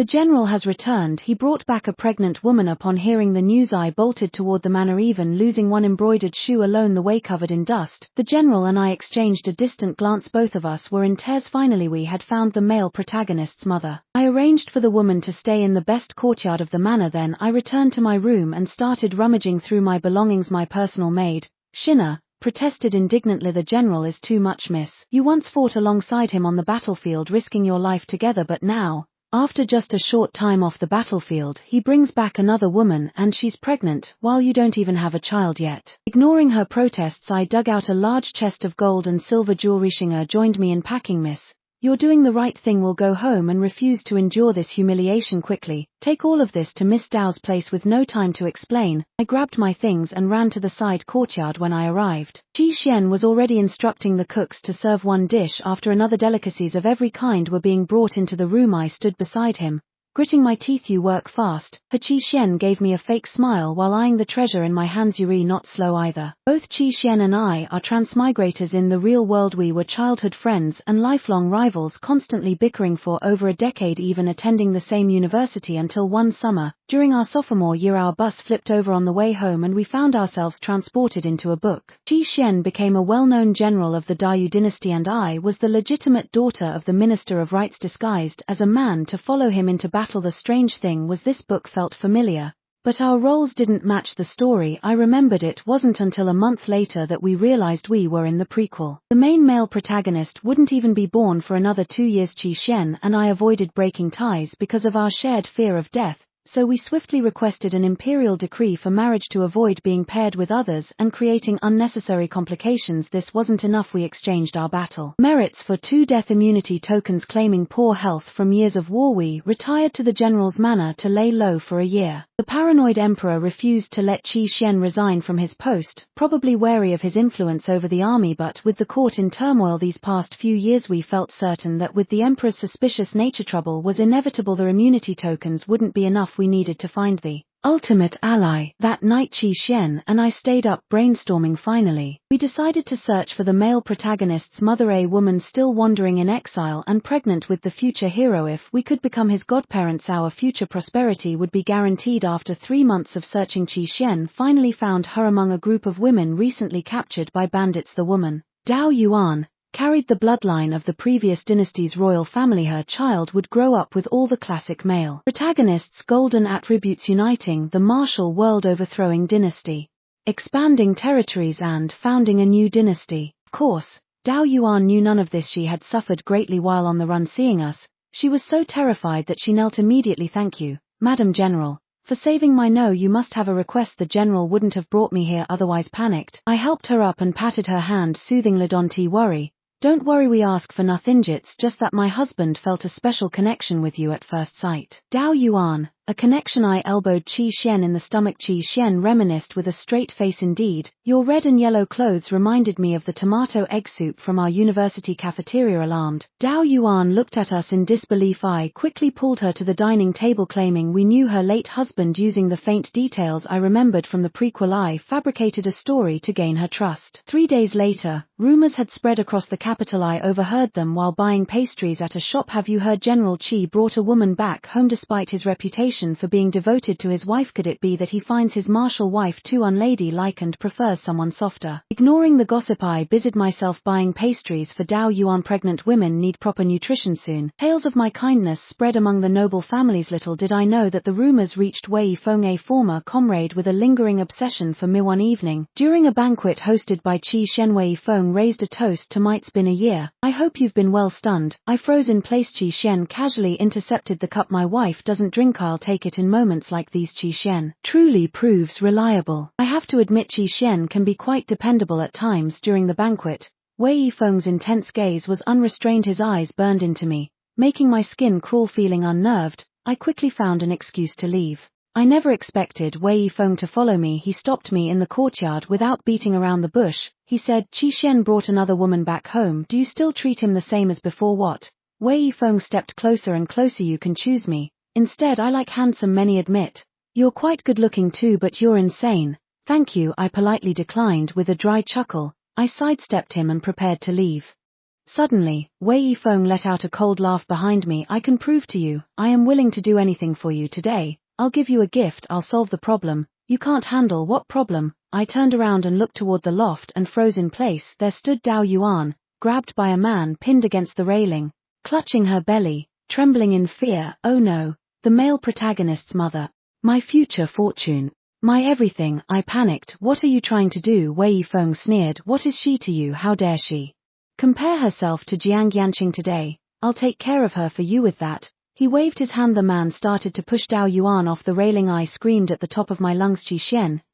The general has returned. He brought back a pregnant woman. Upon hearing the news, I bolted toward the manor, even losing one embroidered shoe alone the way covered in dust. The general and I exchanged a distant glance. Both of us were in tears. Finally we had found the male protagonist's mother. I arranged for the woman to stay in the best courtyard of the manor. Then I returned to my room and started rummaging through my belongings. My personal maid, Shinna, protested indignantly. The general is too much, miss. You once fought alongside him on the battlefield, risking your life together, but now, after just a short time off the battlefield, he brings back another woman, and she's pregnant, while you don't even have a child yet. Ignoring her protests, I dug out a large chest of gold and silver jewelry. Shinna joined me in packing. Miss, you're doing the right thing. We'll go home and refuse to endure this humiliation. Quickly, take all of this to Miss Dao's place. With no time to explain, I grabbed my things and ran to the side courtyard. When I arrived, Qi Xian was already instructing the cooks to serve one dish after another. Delicacies of every kind were being brought into the room. I stood beside him, gritting my teeth. You work fast. Qi Xian gave me a fake smile while eyeing the treasure in my hands. Yuri not slow either. Both Qi Xian and I are transmigrators in the real world. We were childhood friends and lifelong rivals, constantly bickering for over a decade, even attending the same university, until one summer, during our sophomore year, our bus flipped over on the way home and we found ourselves transported into a book. Qi Xian became a well-known general of the Dayu dynasty, and I was the legitimate daughter of the Minister of Rights disguised as a man to follow him into battle. The strange thing was, this book felt familiar, but our roles didn't match the story I remembered. It wasn't until a month later that we realized we were in the prequel. The main male protagonist wouldn't even be born for another 2 years. Qi Xian and I avoided breaking ties because of our shared fear of death, so we swiftly requested an imperial decree for marriage to avoid being paired with others and creating unnecessary complications. This wasn't enough. We exchanged our battle merits for 2 death immunity tokens. Claiming poor health from years of war, we retired to the general's manor to lay low for a year. The paranoid emperor refused to let Qi Xian resign from his post, probably wary of his influence over the army. But with the court in turmoil these past few years, we felt certain that with the emperor's suspicious nature, trouble was inevitable. The immunity tokens wouldn't be enough. We needed to find the ultimate ally. That night Qi Xian and I stayed up brainstorming. Finally, we decided to search for the male protagonist's mother, a woman still wandering in exile and pregnant with the future hero. If we could become his godparents, our future prosperity would be guaranteed. After 3 months of searching, Qi Xian finally found her among a group of women recently captured by bandits. The woman, Dao Yuan, carried the bloodline of the previous dynasty's royal family. Her child would grow up with all the classic male protagonists' golden attributes, uniting the martial world, overthrowing dynasty, expanding territories, and founding a new dynasty. Of course, Dao Yuan knew none of this. She had suffered greatly while on the run. Seeing us, she was so terrified that she knelt immediately. Thank you, Madam General, for saving my no. You must have a request. The general wouldn't have brought me here otherwise. Panicked, I helped her up and patted her hand soothingly. Don't worry. Don't worry, we ask for nothing. It's just that my husband felt a special connection with you at first sight. Dao Yuan, a connection? I elbowed Qi Xian in the stomach. Qi Xian reminisced with a straight face. Indeed, your red and yellow clothes reminded me of the tomato egg soup from our university cafeteria. Alarmed, Dao Yuan looked at us in disbelief. I quickly pulled her to the dining table, claiming we knew her late husband. Using the faint details I remembered from the prequel, I fabricated a story to gain her trust. 3 days later, rumors had spread across the capital. I overheard them while buying pastries at a shop. Have you heard General Qi brought a woman back home despite his reputation for being devoted to his wife? Could it be that he finds his martial wife too unladylike and prefers someone softer? Ignoring the gossip, I busied myself buying pastries for Dao Yuan. Pregnant women need proper nutrition. Soon, tales of my kindness spread among the noble families. Little did I know that the rumors reached Wei Feng, a former comrade with a lingering obsession for me. One evening, during a banquet hosted by Qi Xian, Wei Feng raised a toast to "Might's been a year. I hope you've been well." Stunned, I froze in place. Qi Xian casually intercepted the cup. My wife doesn't drink. I'll take it. In moments like these, Qi Xian truly proves reliable. I have to admit, Qi Xian can be quite dependable at times. During the banquet, Wei Feng's intense gaze was unrestrained. His eyes burned into me, making my skin crawl. Feeling unnerved, I quickly found an excuse to leave. I never expected Wei Feng to follow me. He stopped me in the courtyard without beating around the bush. He said, "Qi Xian brought another woman back home. Do you still treat him the same as before?" What? Wei Feng stepped closer and closer. "You can choose me. Instead, I like handsome. Many admit. You're quite good looking too, but you're insane." "Thank you," I politely declined. With a dry chuckle, I sidestepped him and prepared to leave. Suddenly, Wei Yifeng let out a cold laugh behind me. I can prove to you, I am willing to do anything for you today. I'll give you a gift, I'll solve the problem. You can't handle what problem? I turned around and looked toward the loft and froze in place. There stood Dao Yuan, grabbed by a man pinned against the railing, clutching her belly, trembling in fear. Oh no, the male protagonist's mother. My future fortune. My everything. I panicked. What are you trying to do? Wei Yifeng sneered. What is she to you? How dare she compare herself to Jiang Yanqing today? I'll take care of her for you with that. He waved his hand. The man started to push Dao Yuan off the railing. I screamed at the top of my lungs. Qi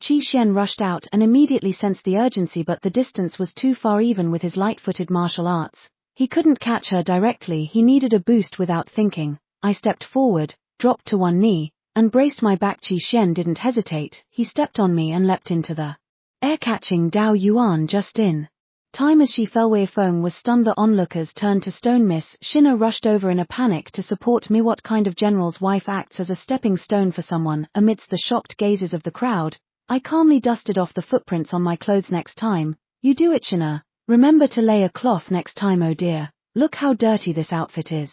Xian rushed out and immediately sensed the urgency, but the distance was too far. Even with his light-footed martial arts, he couldn't catch her directly. He needed a boost. Without thinking, I stepped forward, dropped to one knee, and braced my back. Qi Xian didn't hesitate. He stepped on me and leapt into the air, catching Dao Yuan just in time as she fell. Wei Yifeng was stunned. The onlookers turned to stone. Miss Shina rushed over in a panic to support me. What kind of general's wife acts as a stepping stone for someone? Amidst the shocked gazes of the crowd, I calmly dusted off the footprints on my clothes. Next time you do it, Shina, remember to lay a cloth next time. Oh dear, look how dirty this outfit is.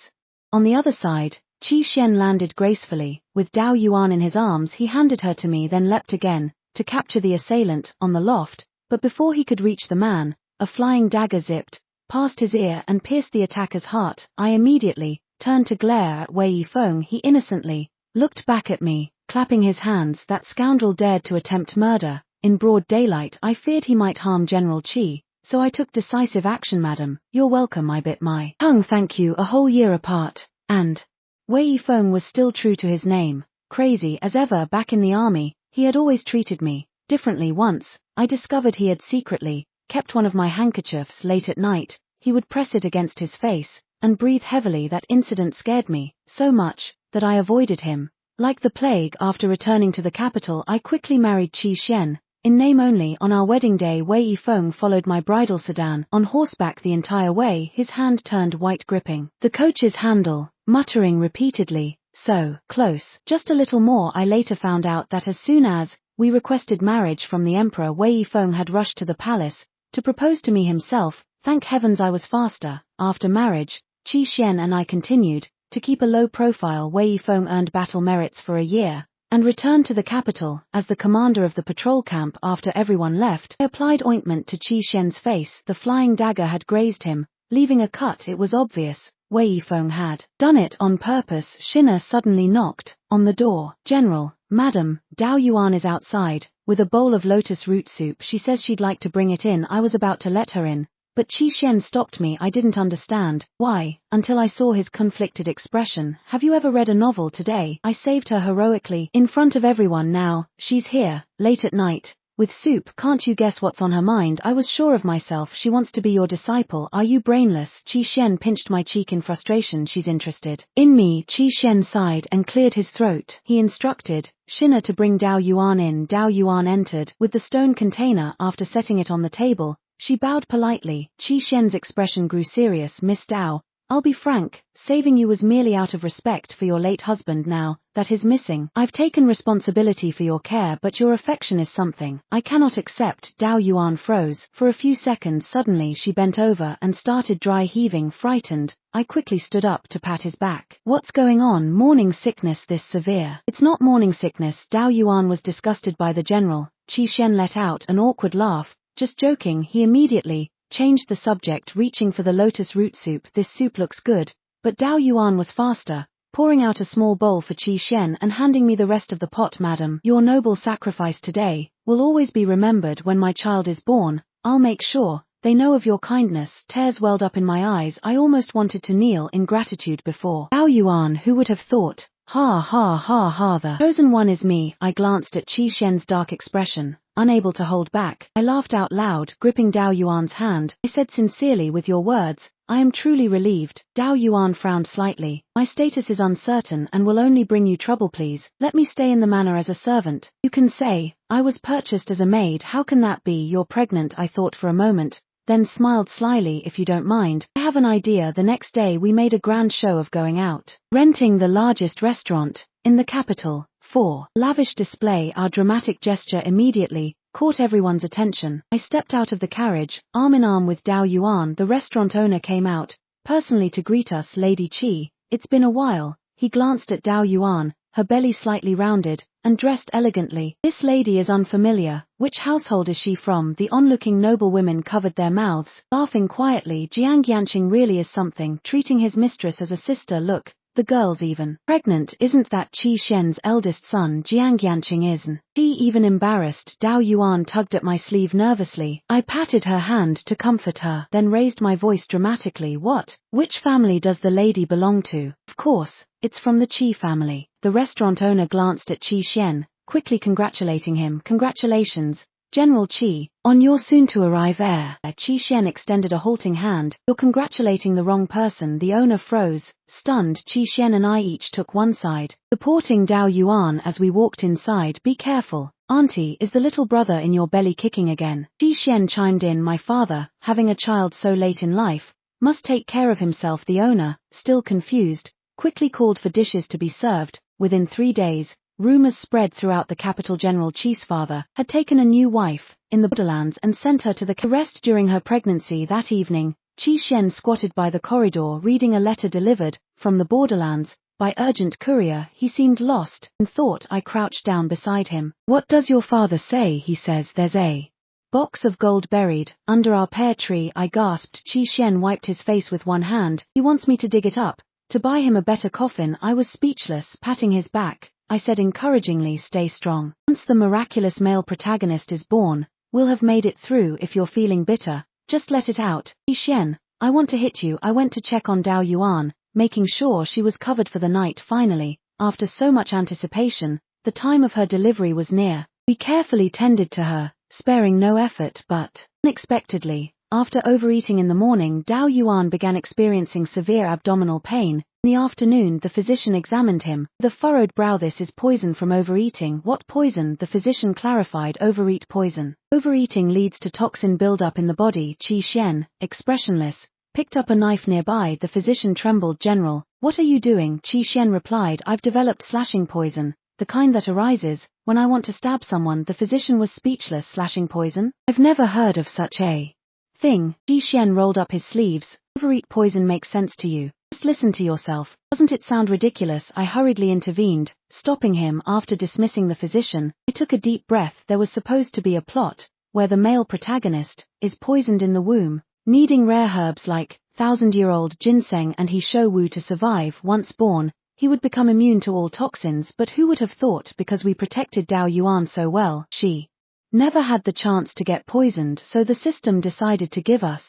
On the other side, Qi Xian landed gracefully. With Dao Yuan in his arms, he handed her to me, then leapt again to capture the assailant on the loft. But before he could reach the man, a flying dagger zipped past his ear and pierced the attacker's heart. I immediately turned to glare at Wei Yifeng. He innocently looked back at me, clapping his hands. That scoundrel dared to attempt murder in broad daylight. I feared he might harm General Qi, so I took decisive action. Madam, you're welcome. I bit my tongue. Thank you. A whole year apart, and Wei Yifeng was still true to his name. Crazy as ever back in the army, he had always treated me differently. Once, I discovered he had secretly kept one of my handkerchiefs. Late at night, he would press it against his face and breathe heavily. That incident scared me so much that I avoided him like the plague. After returning to the capital, I quickly married Qi Xian, in name only. On our wedding day, Wei Yifeng followed my bridal sedan on horseback the entire way, his hand turned white, gripping the coach's handle, muttering repeatedly, "So close, just a little more." I later found out that as soon as we requested marriage from the emperor, Wei Yifeng had rushed to the palace to propose to me himself. Thank heavens I was faster. After marriage, Qi Xian and I continued to keep a low profile. Wei Yifeng earned battle merits for a year and returned to the capital as the commander of the patrol camp. After everyone left, I applied ointment to Qi Xian's face. The flying dagger had grazed him, leaving a cut. It was obvious Wei Yifeng had done it on purpose. Shina suddenly knocked on the door. "General, Madam, Dao Yuan is outside with a bowl of lotus root soup. She says she'd like to bring it in." I was about to let her in, but Qi Xian stopped me. I didn't understand why until I saw his conflicted expression. "Have you ever read a novel today?" I saved her heroically in front of everyone. "Now she's here, late at night, with soup. Can't you guess what's on her mind?" I was sure of myself. "She wants to be your disciple. Are you brainless?" Qi Xian pinched my cheek in frustration. "She's interested in me." Qi Xian sighed and cleared his throat. He instructed Shina to bring Dao Yuan in. Dao Yuan entered with the stone container. After setting it on the table, she bowed politely. Qi Xian's expression grew serious. "Miss Dao, I'll be frank, saving you was merely out of respect for your late husband. Now that is missing, I've taken responsibility for your care, but your affection is something I cannot accept." Dao Yuan froze for a few seconds. Suddenly she bent over and started dry heaving. Frightened, I quickly stood up to pat his back. "What's going on? Morning sickness this severe?" "It's not morning sickness." Dao Yuan was disgusted by the general. Qi Xian let out an awkward laugh. "Just joking." He immediately changed the subject, reaching for the lotus root soup. "This soup looks good." But Dao Yuan was faster, pouring out a small bowl for Qi Xian and handing me the rest of the pot. "Madam, your noble sacrifice today will always be remembered. When my child is born, I'll make sure they know of your kindness." Tears welled up in my eyes. I almost wanted to kneel in gratitude before Dao Yuan. Who would have thought? Ha ha ha ha, the chosen one is me. I glanced at Qi Xian's dark expression, unable to hold back. I laughed out loud, gripping Dao Yuan's hand. I said sincerely, "With your words, I am truly relieved." Dao Yuan frowned slightly. "My status is uncertain and will only bring you trouble. Please, let me stay in the manor as a servant. You can say I was purchased as a maid." "How can that be? You're pregnant." I thought for a moment, then smiled slyly. "If you don't mind, I have an idea." The next day we made a grand show of going out, renting the largest restaurant in the capital for lavish display. Our dramatic gesture immediately caught everyone's attention. I stepped out of the carriage, arm in arm with Dao Yuan. The restaurant owner came out, personally to greet us. Lady Qi, it's been a while. He glanced at Dao Yuan, her belly slightly rounded, and dressed elegantly. This lady is unfamiliar. Which household is she from? The onlooking noblewomen covered their mouths, laughing quietly. Jiang Yanqing really is something, treating his mistress as a sister. Look, the girl's even pregnant. Isn't that Qi Shen's eldest son? Jiang Yanqing isn't she even embarrassed? Dao Yuan tugged at my sleeve nervously. I patted her hand to comfort her, then raised my voice dramatically. What? Which family does the lady belong to? Of course, it's from the Qi family. The restaurant owner glanced at Qi Shen, quickly congratulating him. Congratulations, General Qi, on your soon-to-arrive heir. Qi Shen extended a halting hand. You're congratulating the wrong person. The owner froze, stunned. Qi Shen and I each took one side, supporting Dao Yuan as we walked inside. Be careful, Auntie, is the little brother in your belly kicking again? Qi Shen chimed in. My father, having a child so late in life, must take care of himself. The owner, still confused, quickly called for dishes to be served. Within 3 days, rumors spread throughout the capital. General Qi's father had taken a new wife in the borderlands and sent her to the arrest during her pregnancy. That evening, Qi Shen squatted by the corridor reading a letter delivered from the borderlands by urgent courier. He seemed lost in thought. I crouched down beside him. What does your father say? He says there's a box of gold buried under our pear tree. I gasped. Qi Shen wiped his face with one hand. He wants me to dig it up to buy him a better coffin. I was speechless. Patting his back, I said encouragingly, stay strong. Once the miraculous male protagonist is born, we'll have made it through. If you're feeling bitter, just let it out. Qi Shen, I want to hit you. I went to check on Dao Yuan, making sure she was covered for the night. Finally, after so much anticipation, the time of her delivery was near. We carefully tended to her, sparing no effort, but unexpectedly, after overeating in the morning, Dao Yuan began experiencing severe abdominal pain. In the afternoon, the physician examined him. The furrowed brow. This is poison from overeating. What poison? The physician clarified. Overeat poison. Overeating leads to toxin buildup in the body. Qi Shen, expressionless, picked up a knife nearby. The physician trembled. General, what are you doing? Qi Shen replied, I've developed slashing poison, the kind that arises when I want to stab someone. The physician was speechless. Slashing poison? I've never heard of such a thing. Qi Shen rolled up his sleeves. Overeat poison makes sense to you. Just listen to yourself. Doesn't it sound ridiculous? I hurriedly intervened, stopping him. After dismissing the physician, I took a deep breath. There was supposed to be a plot where the male protagonist is poisoned in the womb, needing rare herbs like 1,000-year-old ginseng and he shou wu to survive. Once born, he would become immune to all toxins. But who would have thought? Because we protected Dao Yuan so well, she never had the chance to get poisoned, so the system decided to give us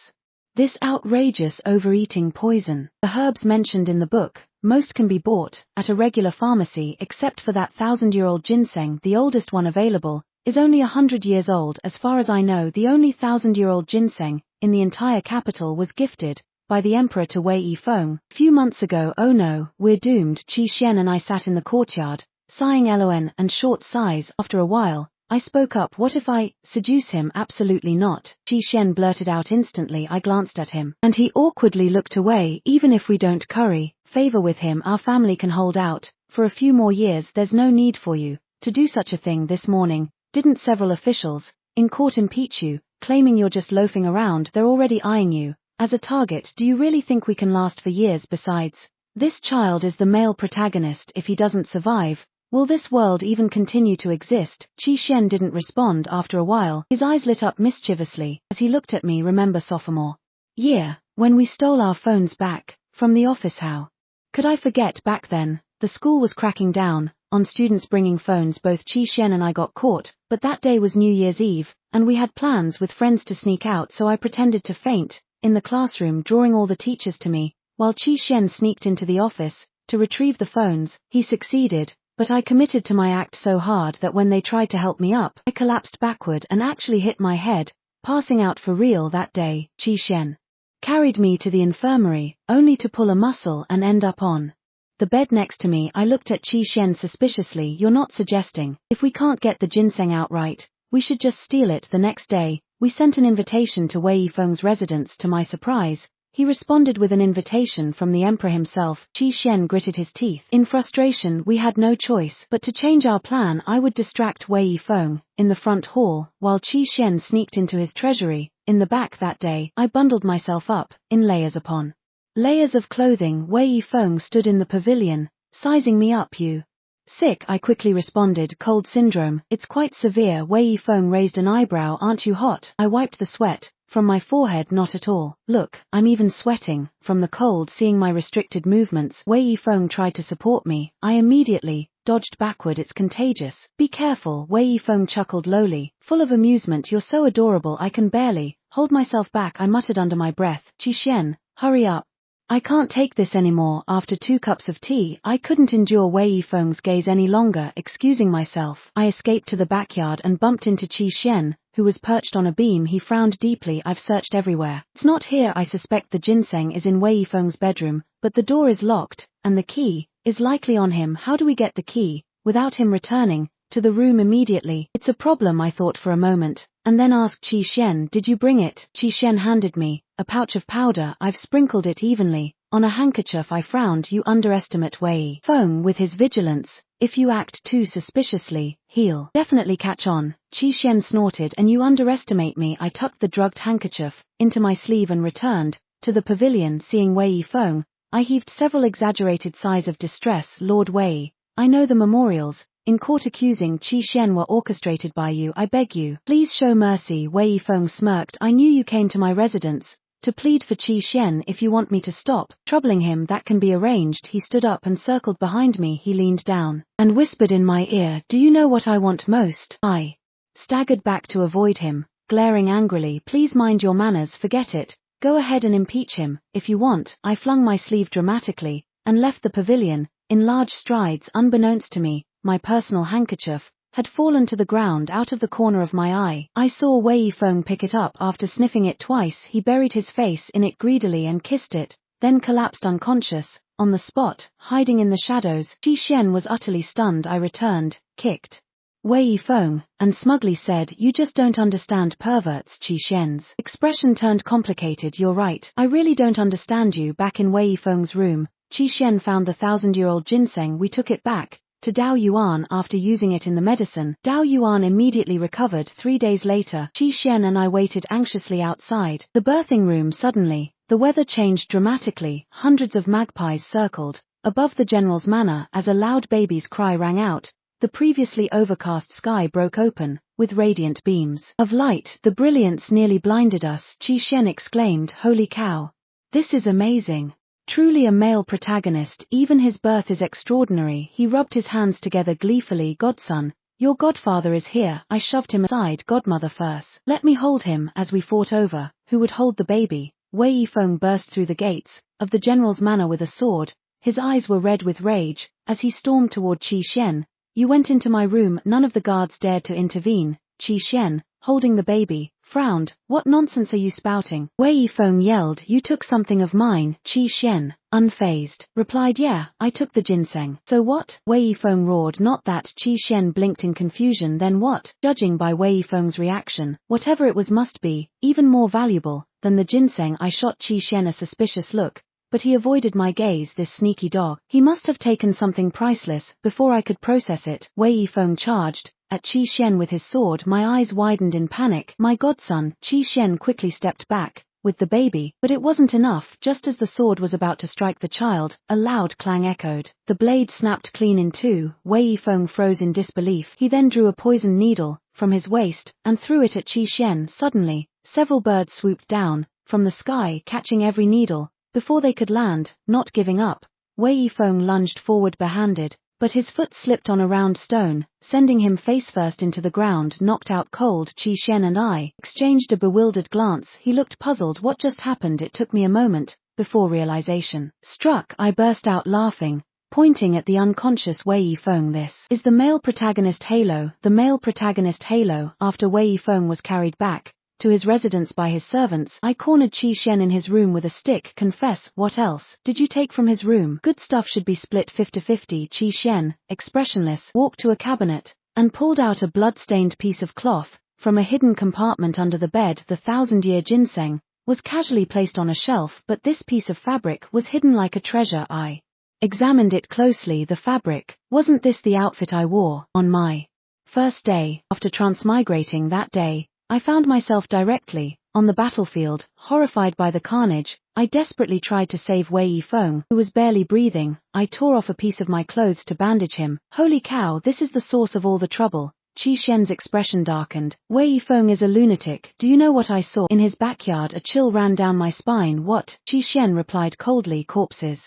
this outrageous overeating poison. The herbs mentioned in the book, most can be bought at a regular pharmacy except for that 1,000-year-old ginseng. The oldest one available is only 100 years old. As far as I know, the only 1,000-year-old ginseng in the entire capital was gifted by the emperor to Wei Yifeng a few months ago. Oh no, we're doomed. Qi Shen and I sat in the courtyard, sighing LON and short sighs. After a while, I spoke up. What if I seduce him? Absolutely not, Qi Shen blurted out instantly. I glanced at him, and he awkwardly looked away. Even if we don't curry favor with him, our family can hold out for a few more years. There's no need for you to do such a thing. This morning, didn't several officials in court impeach you, claiming you're just loafing around? They're already eyeing you as a target. Do you really think we can last for years? Besides, this child is the male protagonist. If he doesn't survive, will this world even continue to exist? Qi Shen didn't respond. After a while, his eyes lit up mischievously as he looked at me. Remember sophomore year, when we stole our phones back from the office? How could I forget? Back then, the school was cracking down on students bringing phones. Both Qi Shen and I got caught, but that day was New Year's Eve, and we had plans with friends to sneak out, so I pretended to faint in the classroom, drawing all the teachers to me, while Qi Shen sneaked into the office to retrieve the phones. He succeeded, but I committed to my act so hard that when they tried to help me up, I collapsed backward and actually hit my head, passing out for real that day. Qi Shen carried me to the infirmary, only to pull a muscle and end up on the bed next to me. I looked at Qi Shen suspiciously. You're not suggesting, if we can't get the ginseng outright, we should just steal it? The next day, we sent an invitation to Wei Yifeng's residence. To my surprise, He responded with an invitation from the emperor himself. Qi Xian gritted his teeth. In frustration, we had no choice but to change our plan. I would distract Wei Yifeng in the front hall, while Qi Xian sneaked into his treasury in the back. That day, I bundled myself up in layers upon layers of clothing. Wei Yifeng stood in the pavilion, sizing me up. You sick? I quickly responded. Cold syndrome. It's quite severe. Wei Yifeng raised an eyebrow. Aren't you hot? I wiped the sweat from my forehead. Not at all. Look, I'm even sweating from the cold. Seeing my restricted movements, Wei Yifeng tried to support me. I immediately dodged backward. It's contagious. Be careful. Wei Yifeng chuckled lowly, full of amusement. You're so adorable. I can barely hold myself back. I muttered under my breath. Qi Xian, hurry up. I can't take this anymore. After 2 cups of tea, I couldn't endure Wei Yifeng's gaze any longer. Excusing myself, I escaped to the backyard and bumped into Qi Xian, who was perched on a beam. He frowned deeply. I've searched everywhere. It's not here. I suspect the ginseng is in Wei Yifeng's bedroom, but the door is locked, and the key is likely on him. How do we get the key without him returning to the room immediately? It's a problem. I thought for a moment, and then asked Qi Xian, did you bring it? Qi Xian handed me a pouch of powder. I've sprinkled it evenly on a handkerchief. I frowned. You underestimate Wei Yifeng with his vigilance. If you act too suspiciously, he'll definitely catch on. Qi Xian snorted. And you underestimate me. I tucked the drugged handkerchief into my sleeve and returned to the pavilion. Seeing Wei Yifeng, I heaved several exaggerated sighs of distress. Lord Wei, I know the memorials in court accusing Qi Xian were orchestrated by you. I beg you, please show mercy. Wei Yifeng smirked. I knew you came to my residence to plead for Qi Xian. If you want me to stop troubling him, that can be arranged. He stood up and circled behind me. He leaned down and whispered in my ear, do you know what I want most? I staggered back to avoid him, glaring angrily. Please mind your manners. Forget it. Go ahead and impeach him, if you want. I flung my sleeve dramatically and left the pavilion in large strides. Unbeknownst to me, my personal handkerchief had fallen to the ground out of the corner of my eye. I saw Wei Yifeng pick it up. After sniffing it twice, he buried his face in it greedily and kissed it, then collapsed unconscious on the spot, hiding in the shadows. Qi Xian was utterly stunned. I returned, kicked Wei Yifeng, and smugly said, you just don't understand perverts. Qi Xian's expression turned complicated. You're right. I really don't understand you. Back in Wei Yifeng's room, Qi Xian found the 1,000-year-old ginseng. We took it back to Dao Yuan after using it in the medicine. Dao Yuan immediately recovered. 3 days later, Qi Xian and I waited anxiously outside the birthing room. Suddenly, the weather changed dramatically. Hundreds of magpies circled above the general's manor as a loud baby's cry rang out. The previously overcast sky broke open with radiant beams of light. The brilliance nearly blinded us. Qi Xian exclaimed, holy cow! This is amazing. Truly a male protagonist. Even his birth is extraordinary. He rubbed his hands together gleefully. Godson, your godfather is here. I shoved him aside. Godmother first. Let me hold him. As we fought over who would hold the baby, Wei Yifeng burst through the gates of the general's manor with a sword. His eyes were red with rage as he stormed toward Qi Xian. You went into my room. None of the guards dared to intervene. Qi Xian, holding the baby, frowned. What nonsense are you spouting? Wei Yifeng yelled. You took something of mine. Qi Xian, unfazed, replied, yeah, I took the ginseng. So what? Wei Yifeng roared. Not that. Qi Xian blinked in confusion. Then what? Judging by Wei Yifeng's reaction, whatever it was must be even more valuable than the ginseng. I shot Qi Xian a suspicious look, but he avoided my gaze. This sneaky dog. He must have taken something priceless. Before I could process it, Wei Yifeng charged at Qi Xian with his sword. My eyes widened in panic. My godson! Qi Xian quickly stepped back with the baby, but it wasn't enough. Just as the sword was about to strike the child, a loud clang echoed. The blade snapped clean in two. Wei Yifeng froze in disbelief. He then drew a poisoned needle from his waist and threw it at Qi Xian. Suddenly, several birds swooped down from the sky, catching every needle before they could land. Not giving up, Wei Yifeng lunged forward barehanded, but his foot slipped on a round stone, sending him face first into the ground. Knocked out cold, Qi Xian and I exchanged a bewildered glance. He looked puzzled. What just happened? It took me a moment before realization struck. I burst out laughing, pointing at the unconscious Wei Yifeng. This is the male protagonist halo. The male protagonist halo. After Wei Yifeng was carried back to his residence by his servants, I cornered Qi Xian in his room with a stick. Confess, what else did you take from his room? Good stuff should be split 50-50. Qi Xian, expressionless, walked to a cabinet and pulled out a blood-stained piece of cloth from a hidden compartment under the bed. The 1,000-year ginseng was casually placed on a shelf, but this piece of fabric was hidden like a treasure. I examined it closely. The fabric. Wasn't this the outfit I wore on my first day after transmigrating? That day, I found myself directly on the battlefield, horrified by the carnage. I desperately tried to save Wei Yifeng, who was barely breathing. I tore off a piece of my clothes to bandage him. Holy cow, this is the source of all the trouble. Qi Xian's expression darkened. Wei Yifeng is a lunatic. Do you know what I saw in his backyard? A chill ran down my spine. What? Qi Xian replied coldly. Corpses.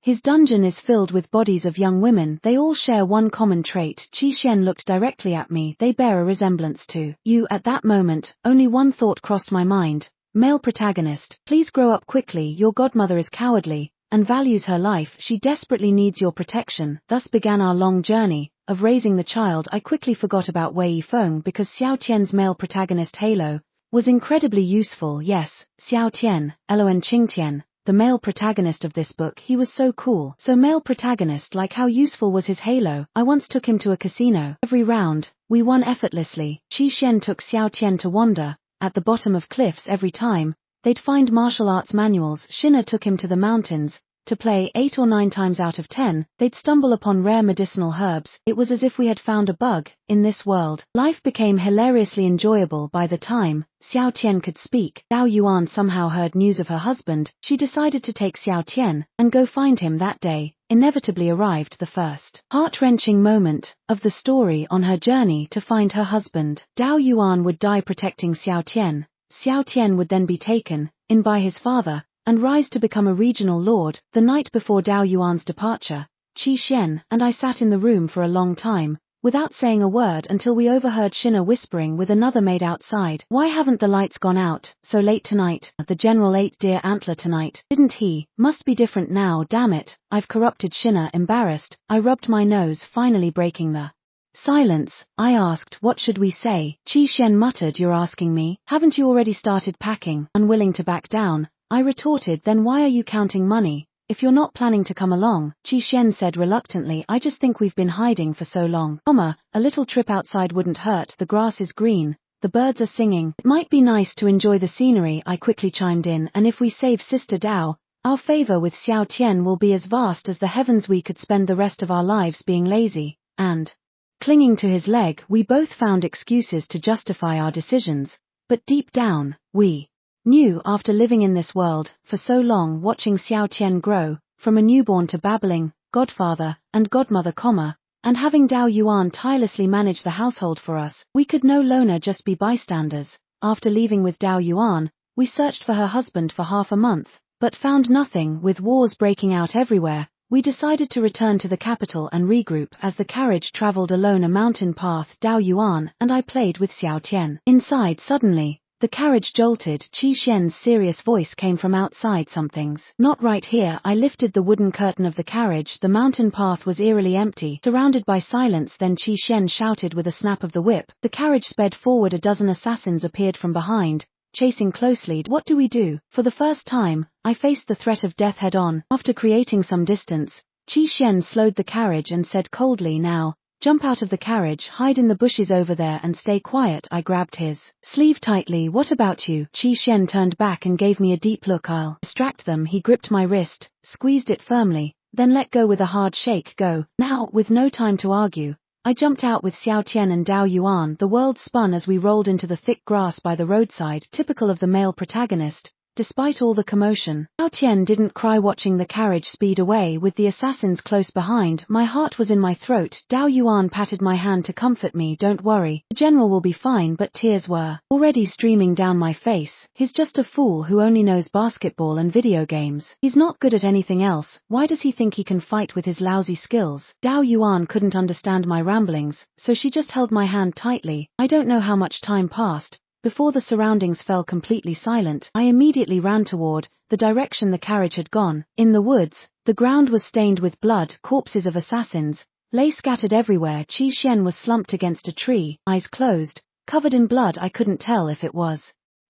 His dungeon is filled with bodies of young women. They all share one common trait. Qi Xian looked directly at me. They bear a resemblance to you. At that moment, only one thought crossed my mind. Male protagonist, please grow up quickly. Your godmother is cowardly and values her life. She desperately needs your protection. Thus began our long journey of raising the child. I quickly forgot about Wei Yifeng because Xiao Tian's male protagonist halo was incredibly useful. Yes, Xiao Tian, Eloan Qingtian, the male protagonist of this book. He was so cool. So male protagonist, like how useful was his halo. I once took him to a casino. Every round, we won effortlessly. Qi Xian took Xiao Tian to wander at the bottom of cliffs. Every time, they'd find martial arts manuals. Shina took him to the mountains to play. 8 or 9 times out of 10, they'd stumble upon rare medicinal herbs. It was as if we had found a bug in this world. Life became hilariously enjoyable by the time Xiao Tian could speak. Dao Yuan somehow heard news of her husband. She decided to take Xiao Tian and go find him. That day inevitably arrived the first heart-wrenching moment of the story. On her journey to find her husband, Dao Yuan would die protecting Xiao Tian. Xiao Tian would then be taken in by his father and rise to become a regional lord. The night before Dao Yuan's departure, Qi Xian and I sat in the room for a long time, without saying a word, until we overheard Shina whispering with another maid outside. Why haven't the lights gone out so late tonight? The general ate deer antler tonight, didn't he? Must be different now. Damn it, I've corrupted Shina. Embarrassed, I rubbed my nose, finally breaking the silence. I asked, what should we say? Qi Xian muttered, you're asking me? Haven't you already started packing? Unwilling to back down, I retorted, then why are you counting money if you're not planning to come along? Qi Xian said reluctantly, I just think we've been hiding for so long. A little trip outside wouldn't hurt. The grass is green, the birds are singing. It might be nice to enjoy the scenery, I quickly chimed in, and if we save Sister Dao, our favor with Xiao Tian will be as vast as the heavens. We could spend the rest of our lives being lazy and clinging to his leg. We both found excuses to justify our decisions, but deep down, we knew after living in this world for so long, watching Xiao Tian grow from a newborn to babbling godfather and godmother, and having Dao Yuan tirelessly manage the household for us, we could no longer just be bystanders. After leaving with Dao Yuan, we searched for her husband for half a month, but found nothing. With wars breaking out everywhere, we decided to return to the capital and regroup. As the carriage traveled alone a mountain path, Dao Yuan and I played with Xiao Tian. Inside, suddenly, the carriage jolted. Qi Xian's serious voice came from outside. Something's not right here. I lifted the wooden curtain of the carriage. The mountain path was eerily empty, surrounded by silence. Then Qi Xian shouted with a snap of the whip. The carriage sped forward. A dozen assassins appeared from behind, chasing closely. What do we do? For the first time, I faced the threat of death head on. After creating some distance, Qi Xian slowed the carriage and said coldly, now, jump out of the carriage, hide in the bushes over there and stay quiet. I grabbed his sleeve tightly. What about you? Qi Xian turned back and gave me a deep look. I'll distract them. He gripped my wrist, squeezed it firmly, then let go with a hard shake. Go. Now, with no time to argue, I jumped out with Xiao Tian and Dao Yuan. The world spun as we rolled into the thick grass by the roadside, typical of the male protagonist. Despite all the commotion, Xiao Tian didn't cry watching the carriage speed away with the assassins close behind. My heart was in my throat. Dao Yuan patted my hand to comfort me. Don't worry, the general will be fine. But tears were already streaming down my face. He's just a fool who only knows basketball and video games. He's not good at anything else. Why does he think he can fight with his lousy skills? Dao Yuan couldn't understand my ramblings, so she just held my hand tightly. I don't know how much time passed before the surroundings fell completely silent. I immediately ran toward the direction the carriage had gone. In the woods, the ground was stained with blood. Corpses of assassins lay scattered everywhere. Qi Xian was slumped against a tree, eyes closed, covered in blood. I couldn't tell if it was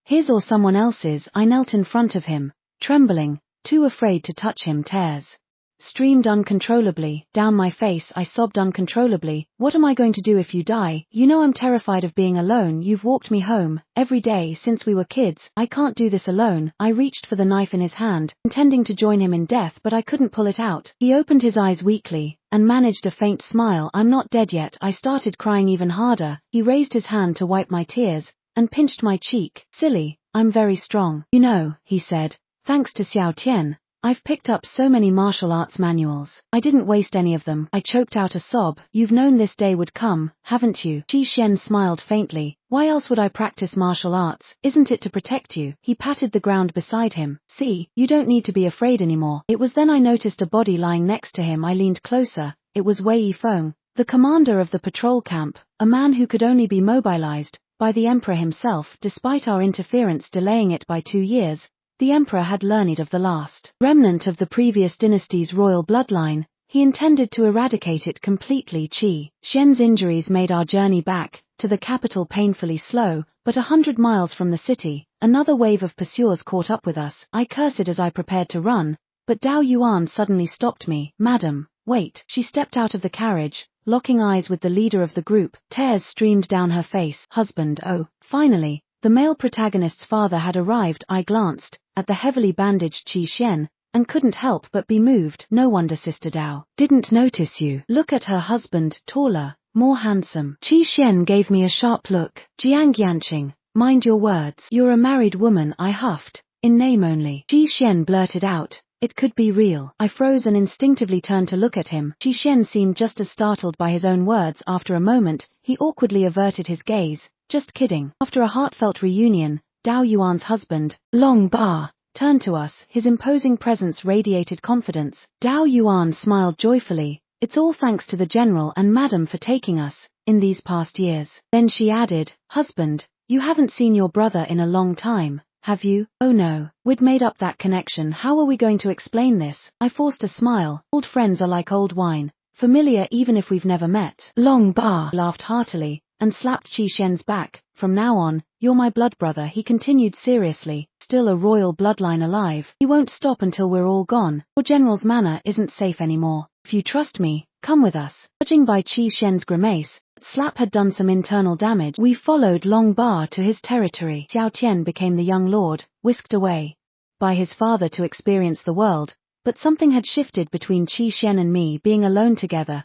his or someone else's. I knelt in front of him, trembling, too afraid to touch him. Tears streamed uncontrollably. Down my face I sobbed uncontrollably. What am I going to do if you die? You know I'm terrified of being alone. You've walked me home every day since we were kids. I can't do this alone. I reached for the knife in his hand, intending to join him in death, but I couldn't pull it out. He opened his eyes weakly and managed a faint smile. I'm not dead yet. I started crying even harder. He raised his hand to wipe my tears and pinched my cheek. Silly, I'm very strong. You know, he said, thanks to Xiao Tian, I've picked up so many martial arts manuals. I didn't waste any of them. I choked out a sob. You've known this day would come, haven't you? Qi Shen smiled faintly. Why else would I practice martial arts? Isn't it to protect you? He patted the ground beside him. See, you don't need to be afraid anymore. It was then I noticed a body lying next to him. I leaned closer. It was Wei Yifeng, the commander of the patrol camp, a man who could only be mobilized by the emperor himself. Despite our interference delaying it by 2 years, the emperor had learned of the last remnant of the previous dynasty's royal bloodline. He intended to eradicate it completely. Qi Shen's injuries made our journey back to the capital painfully slow, but 100 miles from the city, another wave of pursuers caught up with us. I cursed as I prepared to run, but Dao Yuan suddenly stopped me. Madam, wait. She stepped out of the carriage, locking eyes with the leader of the group. Tears streamed down her face. Husband, oh, finally, the male protagonist's father had arrived. I glanced at the heavily bandaged Qi Shen and couldn't help but be moved. No wonder Sister Dao didn't notice you. Look at her husband, taller, more handsome. Qi Shen gave me a sharp look. Jiang Yanqing, mind your words. You're a married woman, I huffed. In name only. Qi Shen blurted out. It could be real. I froze and instinctively turned to look at him. Qi Shen seemed just as startled by his own words. After a moment, he awkwardly averted his gaze. Just kidding. After a heartfelt reunion, Dao Yuan's husband, Long Ba, turned to us. His imposing presence radiated confidence. Dao Yuan smiled joyfully. It's all thanks to the general and madam for taking us in these past years. Then she added, husband, you haven't seen your brother in a long time, have you? Oh no, we'd made up that connection. How are we going to explain this? I forced a smile. Old friends are like old wine, familiar even if we've never met. Long Ba laughed heartily and slapped Qi Shen's back. From now on, you're my blood brother, he continued seriously. Still a royal bloodline alive. He won't stop until we're all gone. Your general's manor isn't safe anymore. If you trust me, come with us. Judging by Qi Shen's grimace, that slap had done some internal damage. We followed Long Ba to his territory. Xiao Tian became the young lord, whisked away by his father to experience the world. But something had shifted between Qi Shen and me. Being alone together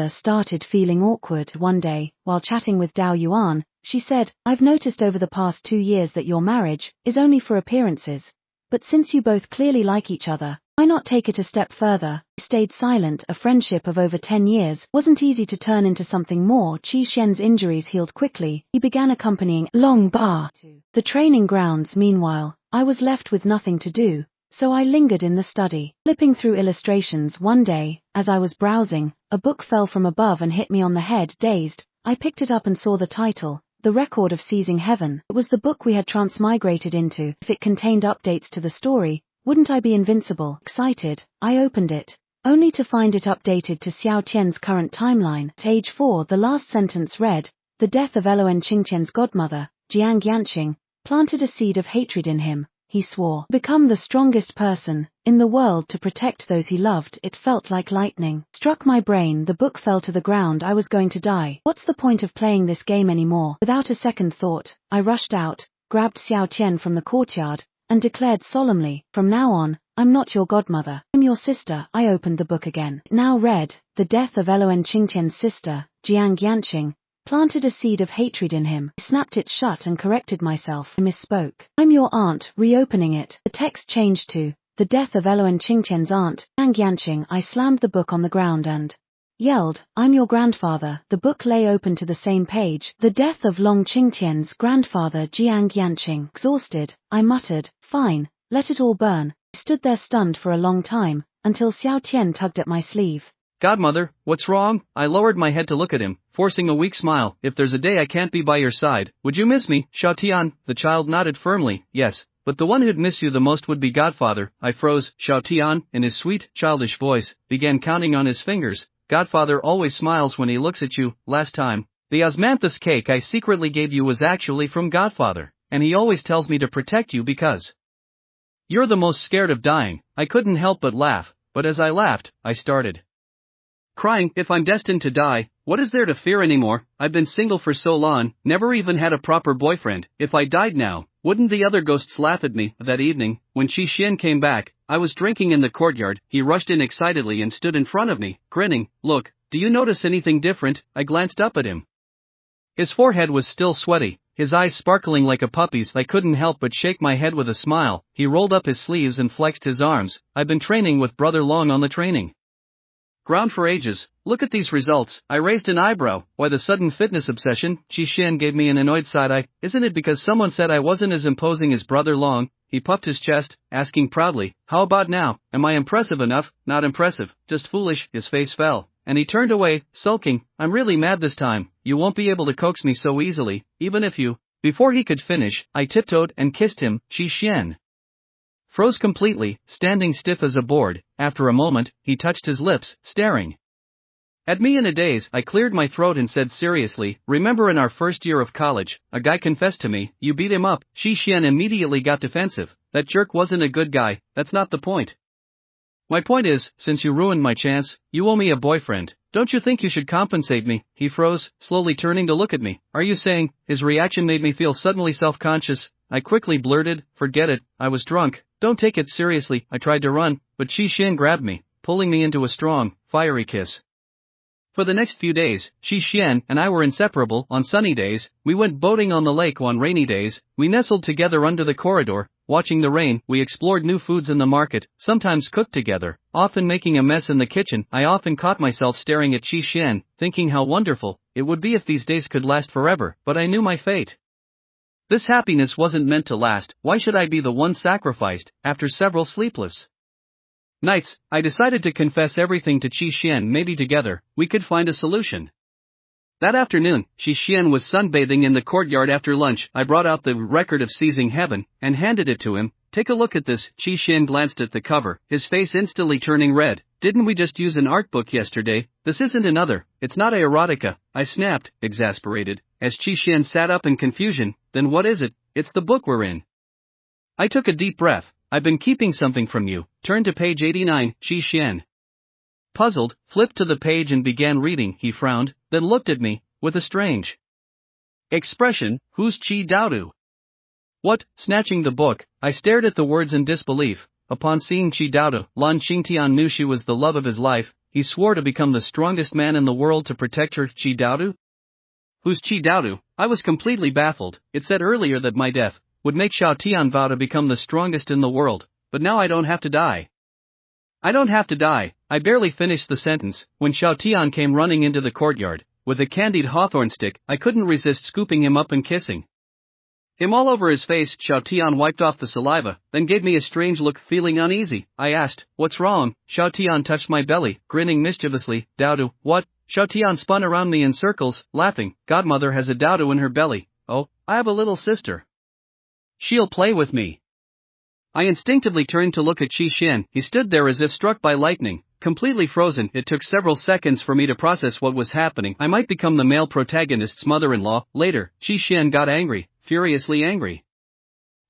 started feeling awkward. One day, while chatting with Dao Yuan, she said, I've noticed over the past 2 years that your marriage is only for appearances. But since you both clearly like each other, why not take it a step further? I stayed silent. A friendship of over 10 years wasn't easy to turn into something more. Qi Shen's injuries healed quickly. He began accompanying Long Ba to the training grounds. Meanwhile, I was left with nothing to do, so I lingered in the study, flipping through illustrations. One day, as I was browsing, a book fell from above and hit me on the head. Dazed, I picked it up and saw the title, The Record of Seizing Heaven. It was the book we had transmigrated into. If it contained updates to the story, wouldn't I be invincible? Excited, I opened it, only to find it updated to Xiao Tian's current timeline. At age 4, the last sentence read, the death of Eloen Qingqian's godmother, Jiang Yanqing, planted a seed of hatred in him. He swore, become the strongest person in the world to protect those he loved. It felt like lightning struck my brain. The book fell to the ground. I was going to die. What's the point of playing this game anymore? Without a second thought, I rushed out, grabbed Xiao Tian from the courtyard, and declared solemnly, from now on, I'm not your godmother. I'm your sister. I opened the book again. It now read, the death of Eloen Qingqian's sister, Jiang Yanqing, planted a seed of hatred in him. I snapped it shut and corrected myself. I misspoke. I'm your aunt. Reopening it, the text changed to, the death of Eloen Qingqian's aunt, Jiang Yanqing. I slammed the book on the ground and yelled, I'm your grandfather. The book lay open to the same page, the death of Long Qingqian's grandfather, Jiang Yanqing. Exhausted, I muttered, fine, let it all burn. I stood there stunned for a long time, until Xiao Tian tugged at my sleeve. Godmother, what's wrong? I lowered my head to look at him, forcing a weak smile. If there's a day I can't be by your side, would you miss me? Xiao Tian, the child nodded firmly, yes, but the one who'd miss you the most would be Godfather. I froze. Xiao Tian, in his sweet, childish voice, began counting on his fingers. Godfather always smiles when he looks at you. Last time, the osmanthus cake I secretly gave you was actually from Godfather, and he always tells me to protect you because you're the most scared of dying. I couldn't help but laugh. but as I laughed, I started crying. If I'm destined to die, what is there to fear anymore? I've been single for so long, never even had a proper boyfriend. If I died now, wouldn't the other ghosts laugh at me? That evening, when Qi Xian came back, I was drinking in the courtyard. He rushed in excitedly and stood in front of me, grinning. Look, do you notice anything different? I glanced up at him. His forehead was still sweaty, his eyes sparkling like a puppy's. I couldn't help but shake my head with a smile. He rolled up his sleeves and flexed his arms. I've been training with Brother Long on the training ground for ages. Look at these results. I raised an eyebrow. Why the sudden fitness obsession? Qi Xian gave me an annoyed side eye. Isn't it because someone said I wasn't as imposing as Brother Long? He puffed his chest, asking proudly, how about now? Am I impressive enough? Not impressive, just foolish. His face fell, and he turned away, sulking. I'm really mad this time. You won't be able to coax me so easily, even if you... Before he could finish, I tiptoed and kissed him. Qi Xian froze completely, standing stiff as a board. After a moment, he touched his lips, staring at me in a daze. I cleared my throat and said seriously, remember in our first year of college, a guy confessed to me, you beat him up. Qi Xian immediately got defensive. That jerk wasn't a good guy, that's not the point. My point is, since you ruined my chance, you owe me a boyfriend. Don't you think you should compensate me? He froze, slowly turning to look at me. Are you saying? His reaction made me feel suddenly self-conscious. I quickly blurted, forget it, I was drunk. Don't take it seriously. I tried to run, but Qi Xian grabbed me, pulling me into a strong, fiery kiss. For the next few days, Qi Xian and I were inseparable. On sunny days, we went boating on the lake. On rainy days, we nestled together under the corridor, watching the rain. We explored new foods in the market, sometimes cooked together, often making a mess in the kitchen. I often caught myself staring at Qi Xian, thinking how wonderful it would be if these days could last forever, but I knew my fate. This happiness wasn't meant to last. Why should I be the one sacrificed? After several sleepless nights, I decided to confess everything to Qi Xian. Maybe together, we could find a solution. That afternoon, Qi Xian was sunbathing in the courtyard after lunch. I brought out the Record of Seizing Heaven and handed it to him. Take a look at this. Qi Xian glanced at the cover, his face instantly turning red. Didn't we just use an art book yesterday? This isn't another. It's not erotica. I snapped, exasperated, as Qi Xian sat up in confusion. Then what is it? It's the book we're in. I took a deep breath. I've been keeping something from you. Turn to page 89. Qi Xian, puzzled, flipped to the page and began reading. He frowned, then looked at me, with a strange expression. Who's Qi Daodu? What? Snatching the book, I stared at the words in disbelief. Upon seeing Qi Daodu, Lan Qingtian knew she was the love of his life. He swore to become the strongest man in the world to protect her. Qi Daodu? Who's Qi Daodu? I was completely baffled. It said earlier that my death would make Xiao Tian vow to become the strongest in the world, but now I don't have to die. I don't have to die. I barely finished the sentence when Xiao Tian came running into the courtyard with a candied hawthorn stick. I couldn't resist scooping him up and kissing him all over his face. Xiao Tian wiped off the saliva, then gave me a strange look. Feeling uneasy, I asked, what's wrong? Xiao Tian touched my belly, grinning mischievously. Daodu, what? Xiao Tian spun around me in circles, laughing. Godmother has a Daodu in her belly. Oh, I have a little sister. She'll play with me. I instinctively turned to look at Qi Xian. He stood there as if struck by lightning, completely frozen. It took several seconds for me to process what was happening. I might become the male protagonist's mother-in-law. Later, Qi Xian got angry, furiously angry.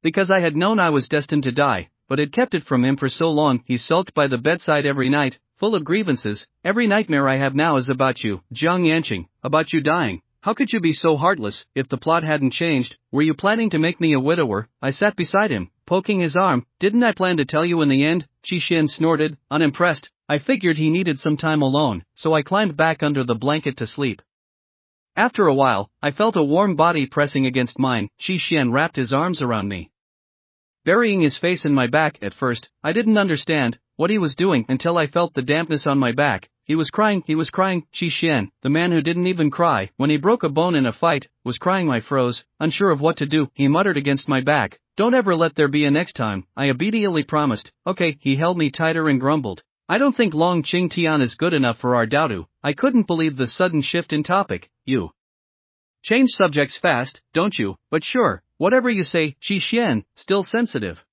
Because I had known I was destined to die, but had kept it from him for so long. He sulked by the bedside every night, full of grievances. Every nightmare I have now is about you, Jiang Yanqing, about you dying. How could you be so heartless? If the plot hadn't changed, were you planning to make me a widower? I sat beside him, poking his arm. Didn't I plan to tell you in the end? Qi Xian snorted, unimpressed. I figured he needed some time alone, so I climbed back under the blanket to sleep. After a while, I felt a warm body pressing against mine. Qi Xian wrapped his arms around me, burying his face in my back. At first, I didn't understand what he was doing until I felt the dampness on my back. He was crying. Qi Xian, the man who didn't even cry when he broke a bone in a fight, was crying. I froze, unsure of what to do. He muttered against my back, don't ever let there be a next time. I obediently promised. Okay. He held me tighter and grumbled, I don't think Long Qingtian is good enough for our Daodu. I couldn't believe the sudden shift in topic. You change subjects fast, don't you? But sure, whatever you say. Qi Xian, still sensitive,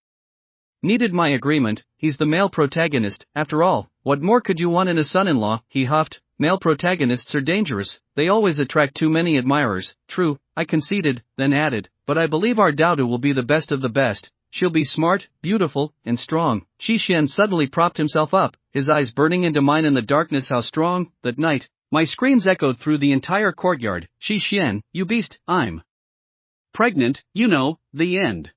needed my agreement. He's the male protagonist, after all. What more could you want in a son-in-law? He huffed. Male protagonists are dangerous. They always attract too many admirers. True, I conceded, then added, but I believe our Daodu will be the best of the best. she'll be smart, beautiful, and strong. Shi Xian suddenly propped himself up, his eyes burning into mine in the darkness. How strong, that night. My screams echoed through the entire courtyard. Shi Xian, you beast, I'm pregnant, you know, the end.